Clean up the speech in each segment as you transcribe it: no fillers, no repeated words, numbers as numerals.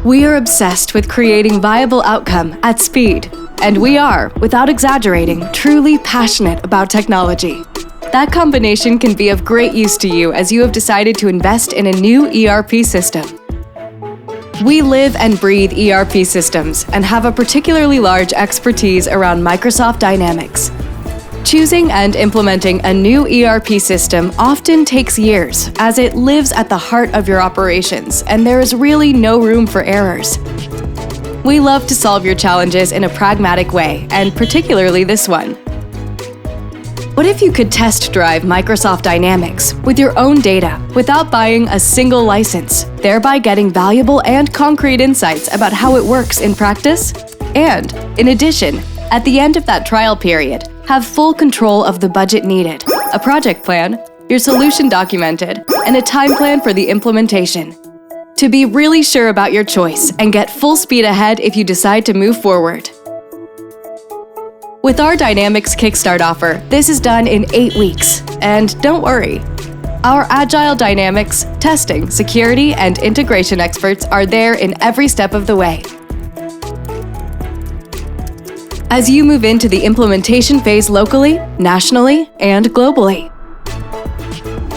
We are obsessed with creating viable outcome at speed, and we are, without exaggerating, truly passionate about technology. That combination can be of great use to you as you have decided to invest in a new ERP system. We live and breathe ERP systems and have a particularly large expertise around Microsoft Dynamics. Choosing and implementing a new ERP system often takes years, as it lives at the heart of your operations, and there is really no room for errors. We love to solve your challenges in a pragmatic way, and particularly this one. What if you could test drive Microsoft Dynamics with your own data without buying a single license, thereby getting valuable and concrete insights about how it works in practice? And, in addition, at the end of that trial period, have full control of the budget needed, a project plan, your solution documented, and a time plan for the implementation. To be really sure about your choice and get full speed ahead if you decide to move forward. With our Dynamics Kickstart offer, this is done in 8 weeks. And don't worry, our agile Dynamics, testing, security, and integration experts are there in every step of the way. As you move into the implementation phase locally, nationally, and globally.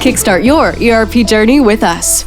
Kickstart your ERP journey with us.